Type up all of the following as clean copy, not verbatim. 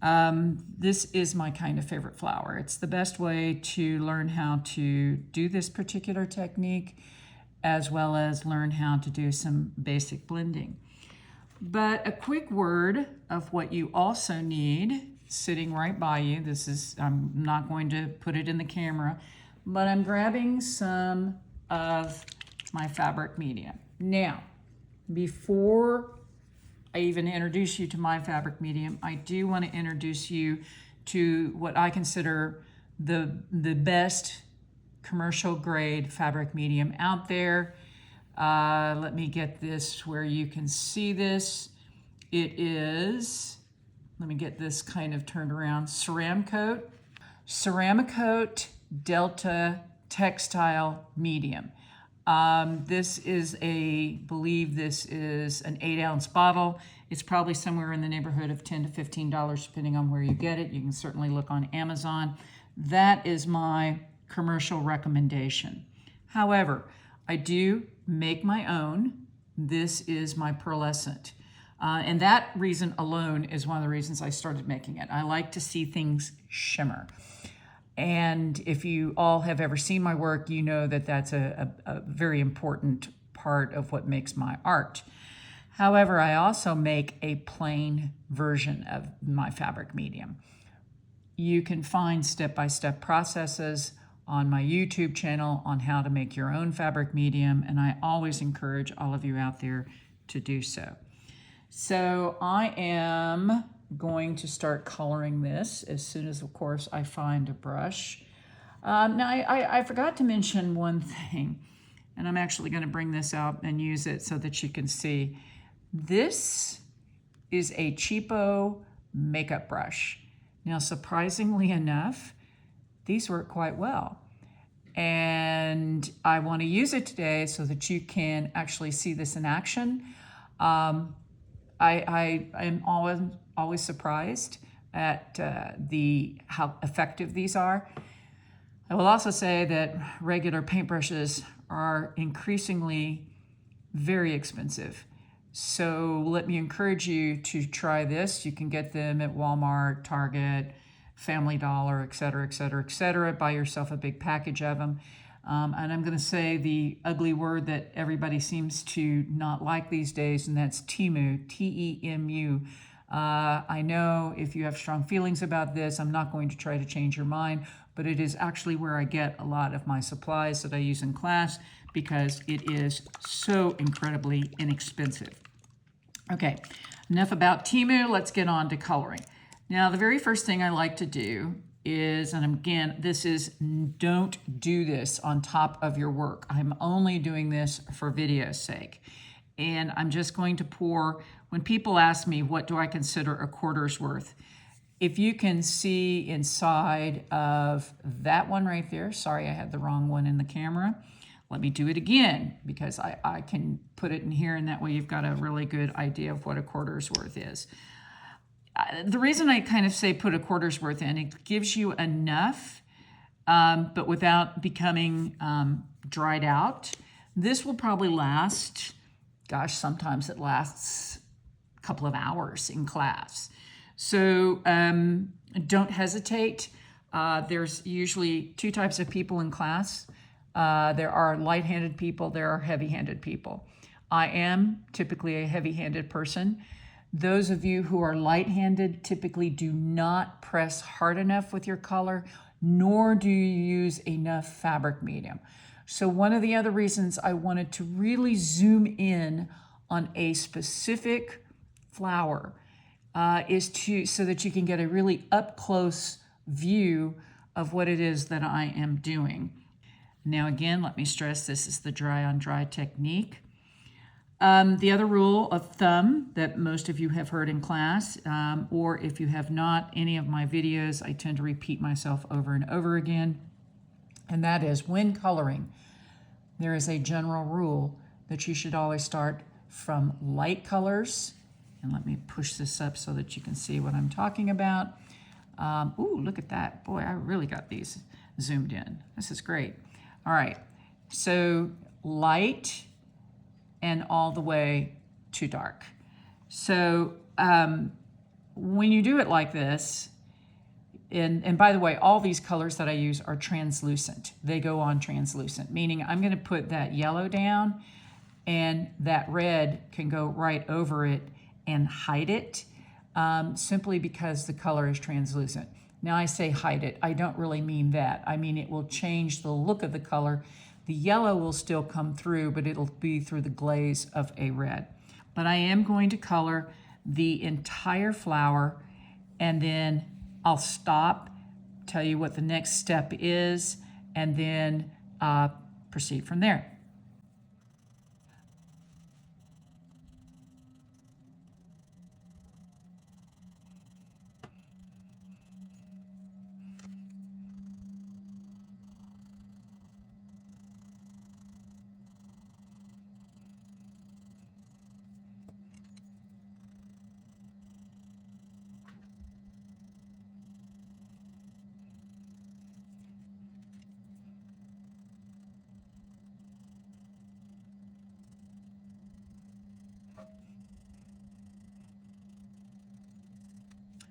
This is my kind of favorite flower. It's the best way to learn how to do this particular technique, as well as learn how to do some basic blending. But a quick word of what you also need sitting right by you. This is, I'm not going to put it in the camera, but I'm grabbing some of my fabric medium. Now, before I even introduce you to my fabric medium, I do want to introduce you to what I consider the best commercial grade fabric medium out there. Let me get this where you can see this. It is, let me get this kind of turned around, Ceramcoat Delta Textile Medium. This is believe this is an 8-ounce bottle. It's probably somewhere in the neighborhood of $10 to $15, depending on where you get it. You can certainly look on Amazon. That is my commercial recommendation. However, I do make my own. This is my pearlescent. And that reason alone is one of the reasons I started making it. I like to see things shimmer. And if you all have ever seen my work, you know that that's a very important part of what makes my art. However, I also make a plain version of my fabric medium. You can find step-by-step processes on my YouTube channel on how to make your own fabric medium, and I always encourage all of you out there to do so. So I am going to start coloring this as soon as, of course, I find a brush. Now, I forgot to mention one thing, and I'm actually going to bring this out and use it so that you can see. This is a cheapo makeup brush. Now, surprisingly enough, these work quite well. And I want to use it today so that you can actually see this in action. I am always surprised at how effective these are. I will also say that regular paintbrushes are increasingly very expensive. So let me encourage you to try this. You can get them at Walmart, Target, Family Dollar, et cetera, et cetera, et cetera. Buy yourself a big package of them. And I'm going to say the ugly word that everybody seems to not like these days, and that's Temu, T-E-M-U. I know if you have strong feelings about this, I'm not going to try to change your mind, but it is actually where I get a lot of my supplies that I use in class because it is so incredibly inexpensive. Okay, enough about Temu. Let's get on to coloring. Now, the very first thing I like to do is, and again, this is, don't do this on top of your work. I'm only doing this for video's sake. And I'm just going to pour, when people ask me, what do I consider a quarter's worth? If you can see inside of that one right there, sorry, I had the wrong one in the camera. Let me do it again because I can put it in here, and that way you've got a really good idea of what a quarter's worth is. The reason I kind of say put a quarter's worth in, it gives you enough, but without becoming dried out. This will probably last, gosh, sometimes it lasts a couple of hours in class. So don't hesitate. There's usually two types of people in class. There are light-handed people, there are heavy-handed people. I am typically a heavy-handed person. Those of you who are light-handed typically do not press hard enough with your color, nor do you use enough fabric medium. So one of the other reasons I wanted to really zoom in on a specific flower is so that you can get a really up-close view of what it is that I am doing. Now again, let me stress this is the dry-on-dry technique. The other rule of thumb that most of you have heard in class, or if you have not, any of my videos, I tend to repeat myself over and over again, and that is when coloring, there is a general rule that you should always start from light colors. And let me push this up so that you can see what I'm talking about. Ooh, look at that. Boy, I really got these zoomed in. This is great. All right, so light and all the way to dark. So when you do it like this, and by the way, all these colors that I use are translucent. They go on translucent, meaning I'm going to put that yellow down and that red can go right over it and hide it, simply because the color is translucent. Now I say hide it, I don't really mean that. I mean it will change the look of the color. The yellow will still come through, but it'll be through the glaze of a red. But I am going to color the entire flower, and then I'll stop, tell you what the next step is, and then proceed from there.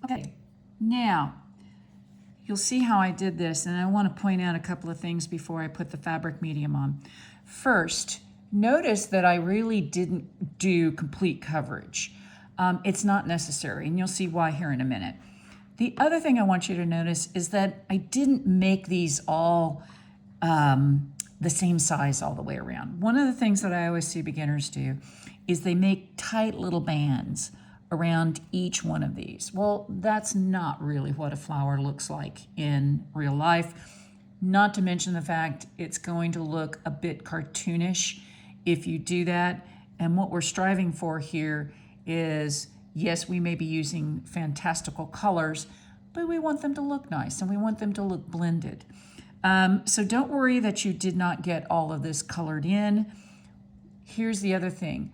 Okay, now you'll see how I did this, and I want to point out a couple of things before I put the fabric medium on. First, notice that I really didn't do complete coverage. It's not necessary, and you'll see why here in a minute. The other thing I want you to notice is that I didn't make these all the same size all the way around. One of the things that I always see beginners do is they make tight little bands around each one of these. Well, that's not really what a flower looks like in real life. Not to mention the fact it's going to look a bit cartoonish if you do that. And what we're striving for here is, yes, we may be using fantastical colors, but we want them to look nice and we want them to look blended. So don't worry that you did not get all of this colored in. Here's the other thing.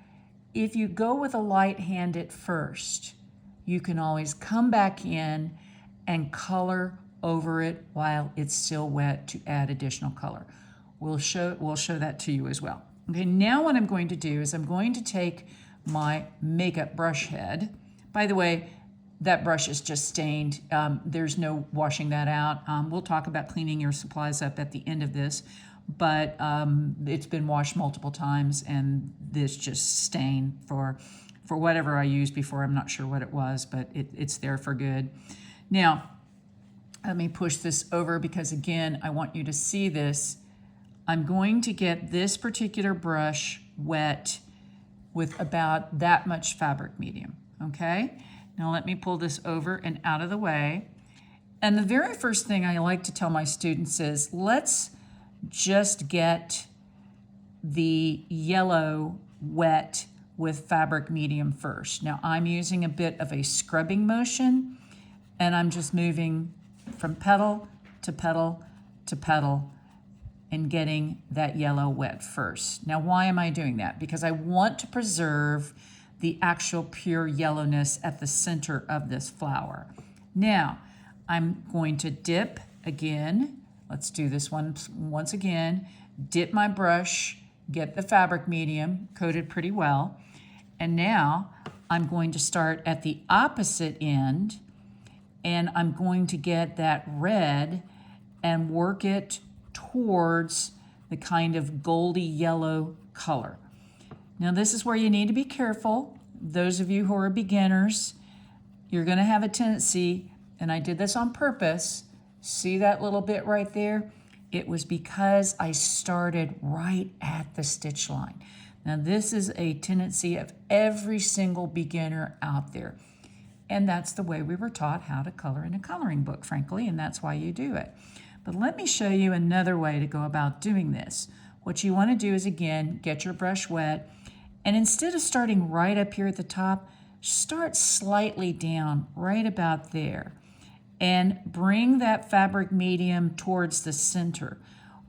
If you go with a light hand at first, you can always come back in and color over it while it's still wet to add additional color. We'll show that to you as well. Okay, now what I'm going to do is I'm going to take my makeup brush head. By the way, that brush is just stained. There's no washing that out. We'll talk about cleaning your supplies up at the end of this, but it's been washed multiple times and this just stained for whatever I used before. I'm not sure what it was, but it's there for good. Now, let me push this over because again, I want you to see this. I'm going to get this particular brush wet with about that much fabric medium, okay? Now let me pull this over and out of the way. And the very first thing I like to tell my students is, let's just get the yellow wet with fabric medium first. Now I'm using a bit of a scrubbing motion, and I'm just moving from petal to petal to petal and getting that yellow wet first. Now why am I doing that? Because I want to preserve the actual pure yellowness at the center of this flower. Now, I'm going to dip again. Let's do this once again. Dip my brush, get the fabric medium coated pretty well. And now I'm going to start at the opposite end, and I'm going to get that red and work it towards the kind of goldy yellow color. Now this is where you need to be careful. Those of you who are beginners, you're going to have a tendency, and I did this on purpose, see that little bit right there? It was because I started right at the stitch line. Now this is a tendency of every single beginner out there. And that's the way we were taught how to color in a coloring book, frankly, and that's why you do it. But let me show you another way to go about doing this. What you want to do is, again, get your brush wet, and instead of starting right up here at the top, start slightly down right about there and bring that fabric medium towards the center.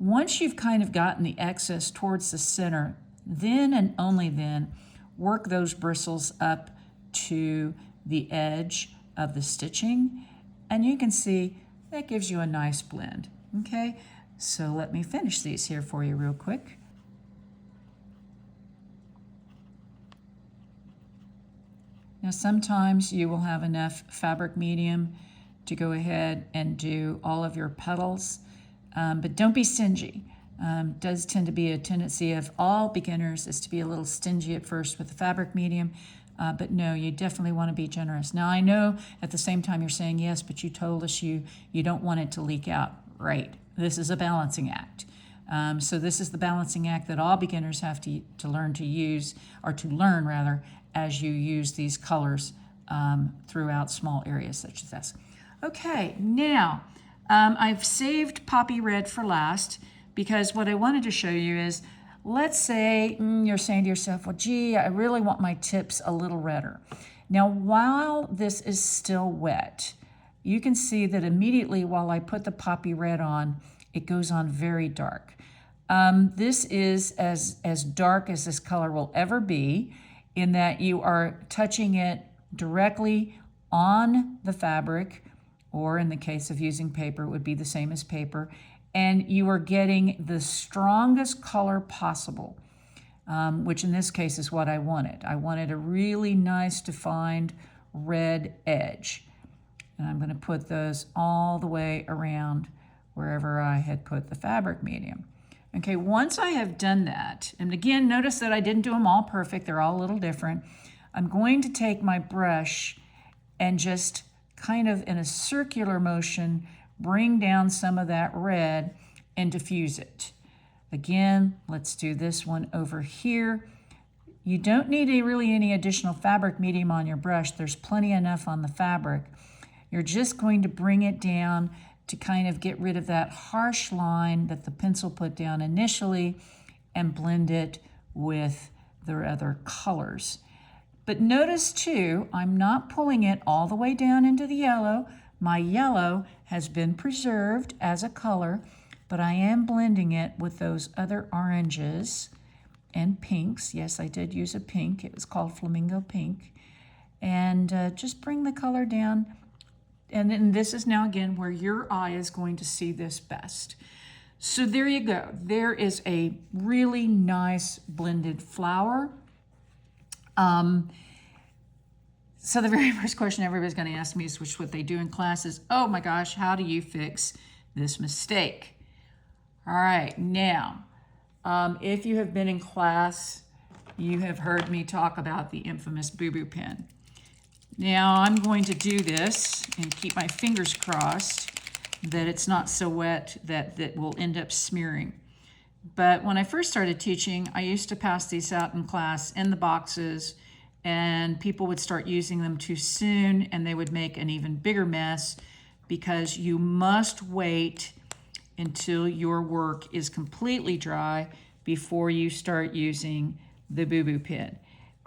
Once you've kind of gotten the excess towards the center, then and only then work those bristles up to the edge of the stitching, and you can see that gives you a nice blend. Okay, so let me finish these here for you real quick. Now Now sometimes you will have enough fabric medium to go ahead and do all of your petals, but don't be stingy. Does tend to be a tendency of all beginners is to be a little stingy at first with the fabric medium, but no, you definitely want to be generous. Now I know at the same time you're saying yes, but you told us you don't want it to leak out. Right, this is a balancing act. So this is the balancing act that all beginners have to learn to use, or to learn rather, as you use these colors throughout small areas such as this. Okay, now I've saved Poppy Red for last because what I wanted to show you is, let's say you're saying to yourself, well, gee, I really want my tips a little redder. Now, while this is still wet, you can see that immediately while I put the Poppy Red on, it goes on very dark. This is as dark as this color will ever be, in that you are touching it directly on the fabric, or in the case of using paper, it would be the same as paper, and you are getting the strongest color possible, which in this case is what I wanted. I wanted a really nice defined red edge. And I'm going to put those all the way around wherever I had put the fabric medium. Okay, once I have done that, and again, notice that I didn't do them all perfect, they're all a little different. I'm going to take my brush and just kind of in a circular motion, bring down some of that red and diffuse it. Again, let's do this one over here. You don't need really any additional fabric medium on your brush. There's plenty enough on the fabric. You're just going to bring it down to kind of get rid of that harsh line that the pencil put down initially and blend it with the other colors. But notice too, I'm not pulling it all the way down into the yellow. My yellow has been preserved as a color, but I am blending it with those other oranges and pinks. Yes, I did use a pink. It was called Flamingo Pink. And just bring the color down. And then this is now again where your eye is going to see this best. So there you go. There is a really nice blended flower. So the very first question everybody's going to ask me is, which what they do in class is, oh my gosh, how do you fix this mistake? All right, now, if you have been in class, you have heard me talk about the infamous BooBoo Pen. Now I'm going to do this and keep my fingers crossed that it's not so wet that will end up smearing. But when I first started teaching, I used to pass these out in class in the boxes, and people would start using them too soon and they would make an even bigger mess, because you must wait until your work is completely dry before you start using the BooBoo Pen.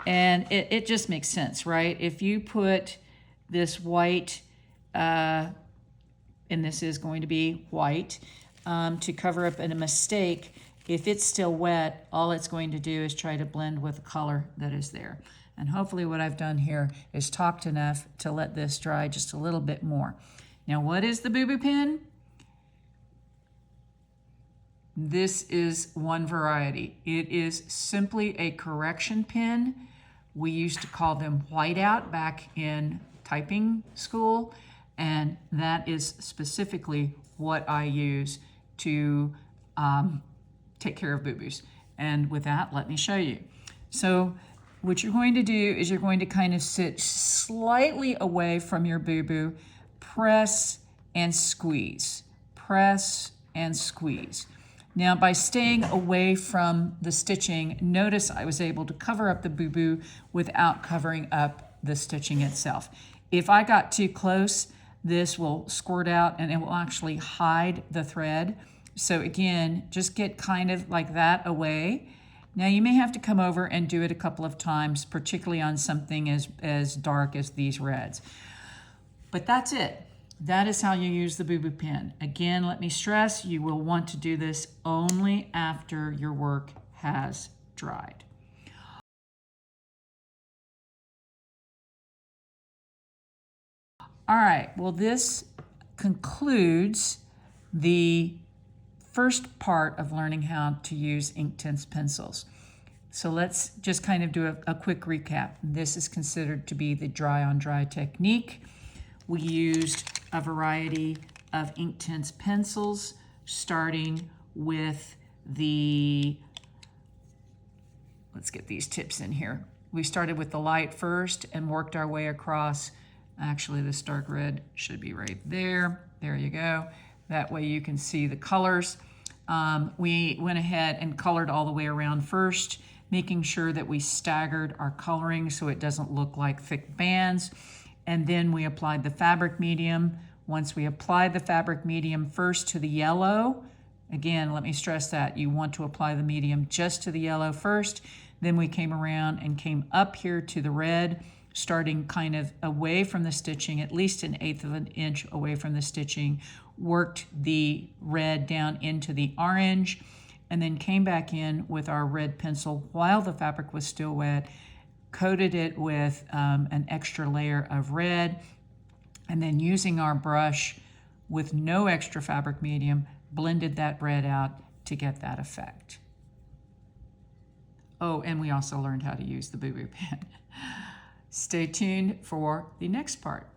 And it just makes sense, right? If you put this white, and this is going to be white, to cover up a mistake, if it's still wet, all it's going to do is try to blend with the color that is there. And hopefully what I've done here is talked enough to let this dry just a little bit more. Now, what is the BooBoo Pen? This is one variety. It is simply a correction pen. We used to call them whiteout back in typing school, and that is specifically what I use to take care of boo-boos. And with that, let me show you. So what you're going to do is you're going to kind of sit slightly away from your boo-boo, press and squeeze, press and squeeze. Now, by staying away from the stitching, notice I was able to cover up the boo-boo without covering up the stitching itself. If I got too close, this will squirt out and it will actually hide the thread. So again, just get kind of like that away. Now you may have to come over and do it a couple of times, particularly on something as dark as these reds. But that's it. That is how you use the BooBoo Pen. Again, let me stress, you will want to do this only after your work has dried. All right, well, this concludes the first part of learning how to use Inktense pencils. So let's just kind of do a quick recap. This is considered to be the dry on dry technique. We used a variety of Inktense pencils, starting with let's get these tips in here. We started with the light first and worked our way across. Actually, this dark red should be right there. There you go. That way you can see the colors. We went ahead and colored all the way around first, making sure that we staggered our coloring so it doesn't look like thick bands. And then we applied the fabric medium. Once we applied the fabric medium first to the yellow, again, let me stress that you want to apply the medium just to the yellow first. Then we came around and came up here to the red, starting kind of away from the stitching, at least 1/8 of an inch away from the stitching, worked the red down into the orange, and then came back in with our red pencil while the fabric was still wet, coated it with an extra layer of red, and then using our brush with no extra fabric medium, blended that red out to get that effect. Oh, and we also learned how to use the BooBoo Pen. Stay tuned for the next part.